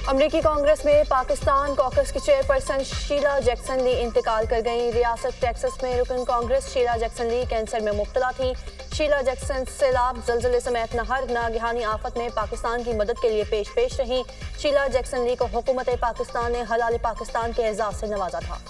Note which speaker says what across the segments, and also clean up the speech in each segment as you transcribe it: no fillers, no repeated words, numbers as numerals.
Speaker 1: अमरीकी कांग्रेस में पाकिस्तान कॉकस की चेयरपर्सन शीला जैक्सन ली इंतकाल कर गईं। रियासत टेक्सास में रुकन कांग्रेस शीला जैक्सन ली कैंसर में मुब्तला थी। शीला जैक्सन सैलाब, जल्जले समेत हर नागहानी आफत में पाकिस्तान की मदद के लिए पेश रहीं। शीला जैक्सन ली को हुकूमत पाकिस्तान ने हलाल पाकिस्तान के एजाज से नवाजा था।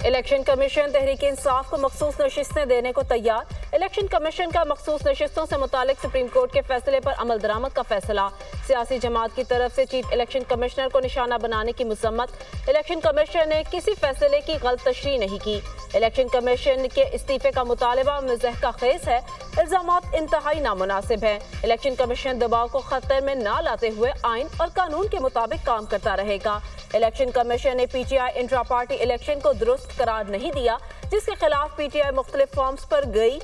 Speaker 1: इलेक्शन कमीशन तहरीक इंसाफ को मखसूस नशिस्तें देने को तैयार। इलेक्शन कमीशन का मखसूस नशिस्तों से मुतालिक सुप्रीम कोर्ट के फैसले पर अमल दरामद का फैसला। सियासी जमात की तरफ से चीफ इलेक्शन कमिश्नर को निशाना बनाने की मजम्मत। इलेक्शन कमीशन ने किसी फैसले की गलत तशरीह नहीं की। इलेक्शन कमीशन के इस्तीफे का मुतालबा मज़हका खेज है। इल्जामात इंतहाई नामुनासिब हैं। इलेक्शन कमीशन दबाव को खतरे में न लाते हुए आइन और कानून के मुताबिक काम करता रहेगा। इलेक्शन कमीशन ने पीटीआई इंट्रा पार्टी इलेक्शन को दुरुस्त करार नहीं दिया, जिसके खिलाफ पीटीआई मुख्तलिफ फॉर्म्स पर गई।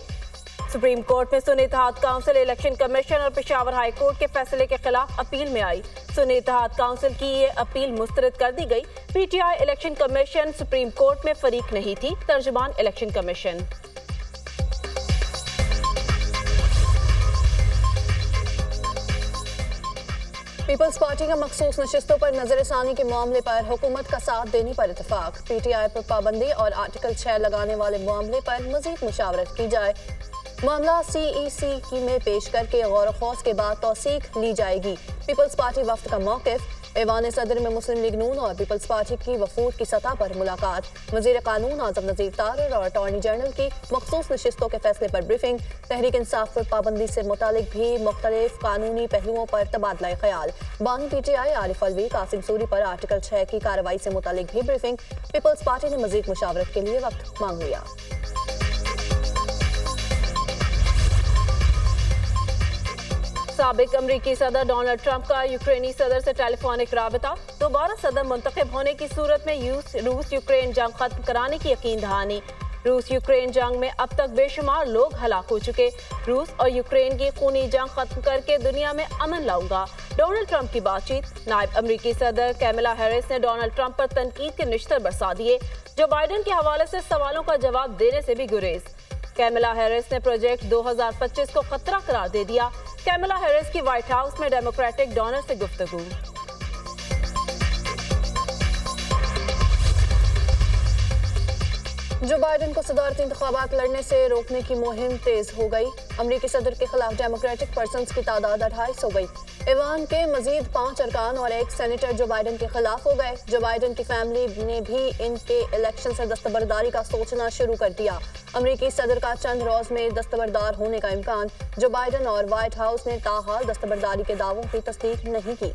Speaker 1: सुप्रीम कोर्ट में सुन्नी इत्तेहाद काउंसिल इलेक्शन कमीशन और पेशावर हाई कोर्ट के फैसले के खिलाफ अपील में आई। सुन्नी इत्तेहाद काउंसिल की ये अपील मुस्तरद कर दी गई। PTI election commission supreme court में फरीक नहीं थी। तर्जुमान इलेक्शन कमीशन। पीपल्स पार्टी का मखसूस नशिस्तों पर नजरसानी के मामले पर हुकूमत का साथ देने पर इतफाक। पीटीआई पर पाबंदी और आर्टिकल 6 लगाने वाले मामले पर मजीद मुशावरत की जाए। मामला CEC में पेश करके गौर खौस के बाद तौसीक ली जाएगी। पीपल्स पार्टी वफ्द का मौक़िफ़। ऐवान सदर में मुस्लिम लीग नून और पीपल्स पार्टी की वफूद की सतह पर मुलाकात। वज़ीर कानून आज़म नज़ीर तारर और अटॉर्नी जनरल की मखसूस नशिस्तों के फैसले पर ब्रीफिंग। तहरीक इंसाफ पर पाबंदी से मुतालिक भी मुख्तलिफ कानूनी पहलुओं पर तबादला ख्याल। बानी पीटीआई आरिफ अलवी कासिम सूरी पर आर्टिकल 6 की कार्रवाई से मुतालिक भी ब्रीफिंग। पीपल्स पार्टी ने मजीद मुशावरत के लिए वक्त मांग लिया। साबिक अमरीकी सदर डोनाल्ड ट्रंप का यूक्रेनी सदर से टेलीफोनिक राबता। दोबारा सदर मुंतखब होने की सूरत में रूस यूक्रेन जंग खत्म कराने की यकीन दहानी। रूस यूक्रेन जंग में अब तक बेशुमार लोग हलाक हो चुके। रूस और यूक्रेन की खूनी जंग खत्म करके दुनिया में अमन लाऊंगा। डोनाल्ड ट्रंप की बातचीत। नायब अमरीकी सदर कैमला हैरिस ने डोनाल्ड ट्रंप पर तनकीद के निश्तर बरसा दिए। जो बाइडन के हवाले से सवालों का जवाब देने से भी गुरेज। कैमला हैरिस ने प्रोजेक्ट 2025 को खतरा करार दे दिया। कैमला हैरिस की व्हाइट हाउस में डेमोक्रेटिक डोनर से गुफ्तगू। जो बाइडन को सदारती इंतखाबात लड़ने से रोकने की मुहिम तेज हो गई। अमरीकी सदर के खिलाफ डेमोक्रेटिक पर्सन्स की तादाद 28 हो गई। ऐवान के मजीद 5 अरकान और 1 सेनेटर जो बाइडन के खिलाफ हो गए। जो बाइडन की फैमिली ने भी इनके इलेक्शन से दस्तबरदारी का सोचना शुरू कर दिया। अमरीकी सदर का चंद रोज में दस्तबरदार होने का इम्कान। जो बाइडन और व्हाइट हाउस ने ताहाल दस्तबरदारी के दावों की तस्दीक नहीं की।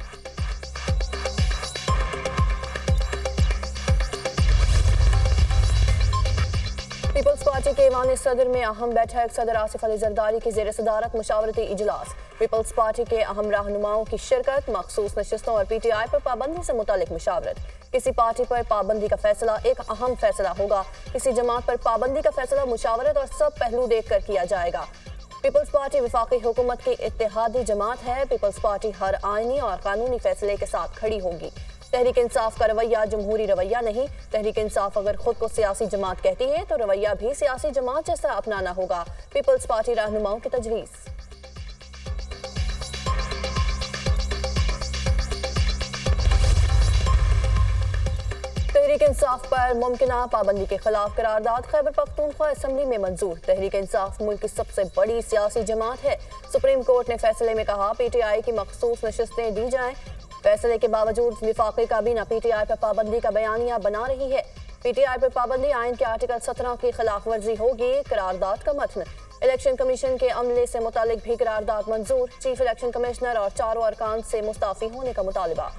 Speaker 1: पीपल्स पार्टी के ऐवान सदर में अहम बैठक। सदर आसिफ अली जरदारी की ज़ेर सदारत मुशावरती इजलास। पीपल्स पार्टी के अहम रहनुमाओं की शिरकत। मखसूस नशिस्तों और पीटीआई पर पाबंदी से मुतालिक मुशावरत। किसी पार्टी पर पाबंदी का फैसला एक अहम फैसला होगा। किसी जमात पर पाबंदी का फैसला मुशावरत और सब पहलू देख कर किया जाएगा। पीपल्स पार्टी वफाकी हुकूमत की इत्तेहादी जमात है। पीपल्स पार्टी हर आईनी और कानूनी फैसले के साथ खड़ी होगी। तहरीक इंसाफ का रवैया जमहूरी रवैया नहीं। तहरीक इंसाफ अगर खुद को सियासी जमात कहती है तो रवैया भी सियासी जमात जैसा अपनाना होगा। पीपल्स पार्टी रहनुमाओं की तजवीज़। तहरीक इंसाफ पर मुमकिना पाबंदी के खिलाफ करारदाद खैबर पख्तूनख्वा असम्बली में मंजूर। तहरीक इंसाफ मुल्क की सबसे बड़ी सियासी जमात है। सुप्रीम कोर्ट ने फैसले में कहा पीटीआई की मखसूस नशिस्तें दी जाएं। फैसले के बावजूद विफाकी काबीना पीटीआई पर पाबंदी का बयानिया बना रही है। पीटीआई पर पाबंदी आइन के आर्टिकल 17 की खिलाफ वर्जी होगी। करारदाद का मतन। इलेक्शन कमीशन के अमले से मुतालिक भी करारदाद मंजूर। चीफ इलेक्शन कमिश्नर और 4 अरकान से मुस्ताफी होने का मुतालबा।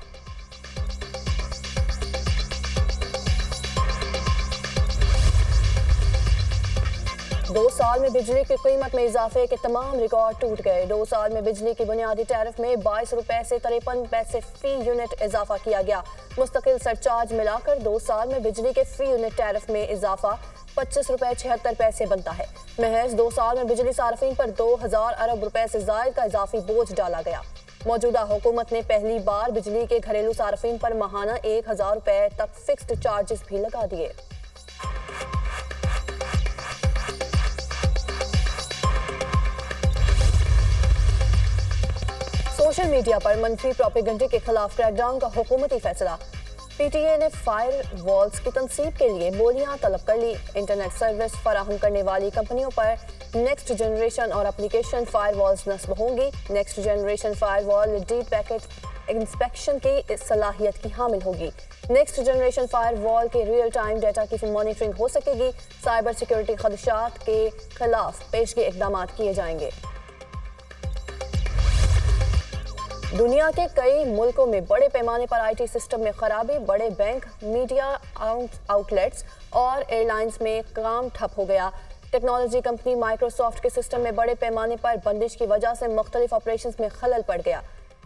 Speaker 1: 2 साल में बिजली की कीमत में इजाफे के तमाम रिकॉर्ड टूट गए। 2 साल में बिजली की बुनियादी टैरिफ में 22 रुपए से 53 पैसे फी यूनिट इजाफा किया गया। मुस्तकिल सरचार्ज मिलाकर 2 साल में बिजली के फी यूनिट टैरिफ में इजाफा 25 रुपए 76 पैसे बनता है। महज 2 साल में बिजली सार्फिन पर 2000 अरब रुपए से जायद का इजाफी बोझ डाला गया। मौजूदा हुकूमत ने पहली बार बिजली के घरेलू सार्फिन पर माहाना 1000 रुपए तक फिक्स्ड चार्जेस भी लगा दिए।
Speaker 2: सोशल मीडिया पर मनफी प्रोपेगेंडे के खिलाफ क्रैकडाउन का हुकूमती फैसला। पीटीए ने फायर वॉल्स की तनसीब के लिए बोलियां तलब कर ली। इंटरनेट सर्विस फराहम करने वाली कंपनियों पर नेक्स्ट जनरेशन और एप्लीकेशन फायर वॉल्स नस्ब होंगी। Next generation fire wall deep packet inspection की सलाहियत की हामिल होगी। नेक्स्ट जनरेशन फायर वॉल के रियल टाइम डाटा की मॉनिटरिंग हो सकेगी। साइबर सिक्योरिटी खदशात के खिलाफ पेशगी इकदाम किए जाएंगे। दुनिया के कई मुल्कों में बड़े पैमाने पर आईटी सिस्टम में खराबी। बड़े बैंक, मीडिया आउटलेट्स और एयरलाइंस में काम ठप हो गया। टेक्नोलॉजी कंपनी माइक्रोसॉफ्ट के सिस्टम में बड़े पैमाने पर बंदिश की वजह से मुख्तलिफ ऑपरेशंस में खलल पड़ गया।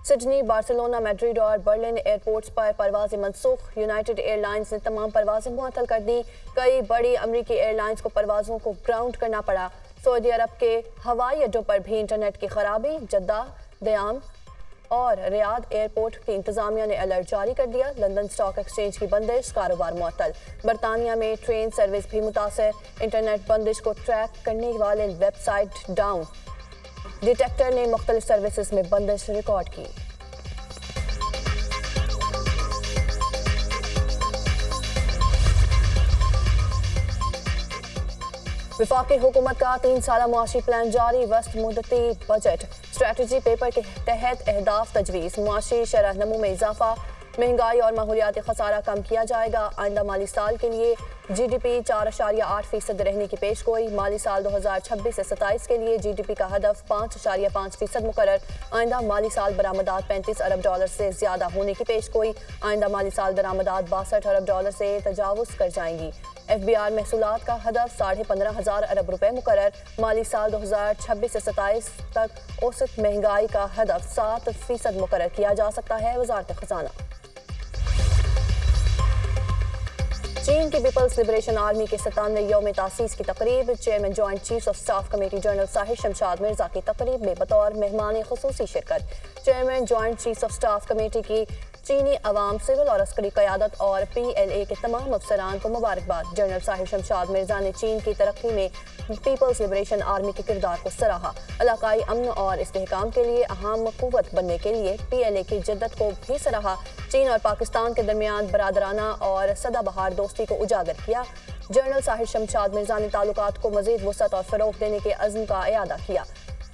Speaker 2: सिडनी, बार्सिलोना, मैड्रिड और बर्लिन एयरपोर्ट्स पर परवाजें मनसूख। यूनाइटेड एयरलाइंस ने तमाम परवाजें मुअत्तल कर दी। कई बड़ी अमरीकी एयरलाइंस को परवाजों को ग्राउंड करना पड़ा। सऊदी अरब के हवाई अड्डों पर भी इंटरनेट की खराबी। जद्दा, दयाम और रियाद एयरपोर्ट की इंतजामिया ने अलर्ट जारी कर दिया। लंदन स्टॉक एक्सचेंज की बंदिश, कारोबार मुअत्तल। बरतानिया में ट्रेन सर्विस भी मुतासर। इंटरनेट बंदिश को ट्रैक करने वाले वेबसाइट डाउन। डिटेक्टर ने मुख्तलिफ सर्विसेज में बंदिश रिकॉर्ड की। वफाकी हुकूमत का 3 साला मुआशी प्लान जारी। वस्त मुद्दती बजट स्ट्रेटजी पेपर के तहत अहदाफ तजवीज़। मुआशी शरह नमू में इजाफा, महंगाई और माहौलियाती खसारा कम किया जाएगा। आइंदा माली साल के लिए GDP 4.8% रहने की पेशगोई। माली साल 2026 से 27 के लिए GDP का हदफ 5.5% मुकर्रर। आइंदा माली साल बरामदात $35 अरब से ज्यादा होने की पेशगोई। आइंदा माली साल दरामदात $62 अरब से तजावुज़ कर जाएंगी। FBR महसूलात का हदफ 15,500 अरब रुपए मुकर्रर। माली साल 2026 से 27 तक औसत महंगाई का हदफ 7% मुकर्रर किया जा सकता है। वजारत खजाना। चीन की पीपल्स लिबरेशन आर्मी के 97वें यौम तासीस की तकरीब। Chairman joint chiefs of staff committee general Sahir Shamshad Mirza की तकरीब में बतौर मेहमान खुसूसी शिरकत। Chairman joint chiefs of staff committee की चीनी अवाम, सिविल और अस्करी क़यादत और PLA के तमाम अफसरान को मुबारकबाद। जनरल साहिर शमशाद मिर्जा ने चीन की तरक्की में पीपल्स लिबरेशन आर्मी के किरदार को सराहा। इलाकाई अमन और इस्तेहकाम के लिए अहम कुव्वत बनने के लिए PLA की जिद्दत को भी सराहा। चीन और पाकिस्तान के दरमियान बरादराना और सदाबहार दोस्ती को उजागर किया। जनरल साहिर शमशाद मिर्जा ने ताल्लुकात को मज़ीद वसअत और फ़रोग़ देने के अज़्म का इयादा किया।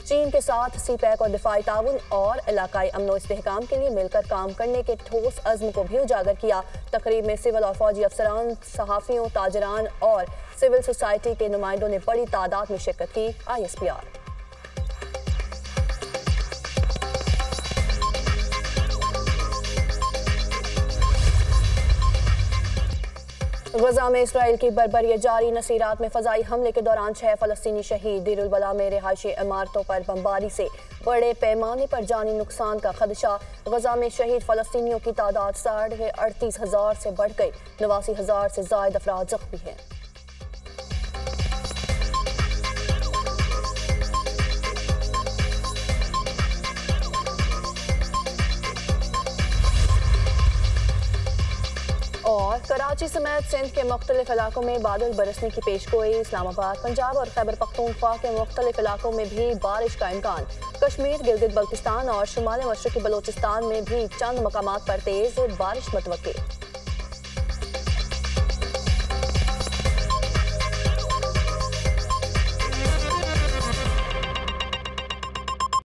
Speaker 2: चीन के साथ CPEC और दिफाई ताउन और इलाकाई अमन इस्तेहकाम के लिए मिलकर काम करने के ठोस अज़्म को भी उजागर किया। तकरीब में सिविल और फौजी अफसरान, सहाफ़ियों, ताजरान और सिविल सोसाइटी के नुमाइंदों ने बड़ी तादाद में शिरकत की। ISPR। गजा में इसराइल की बर्बरियत जारी। नसीरात में फजाई हमले के दौरान 6 फ़लस्तीनी शहीद। दीर उल बला में रिहायशी इमारतों पर बमबारी से बड़े पैमाने पर जानी नुकसान का खदशा। गजा में शहीद फ़लस्तीनियों की तादाद 38,500 से बढ़ गई। 89,000 से ज़ायद अफराद जख्मी हैं। और कराची समेत सिंध के मुख्तलिफ इलाकों में बादल बरसने की पेशगोई। इस्लामाबाद, पंजाब और खैबर पख्तूनख्वा के मुख्तलिफ इलाकों में भी बारिश का इम्कान। कश्मीर, गिलगित बल्तिस्तान और शुमाल मशरक़ी बलोचिस्तान में भी चंद मकामात पर तेज बारिश मुतवक्के।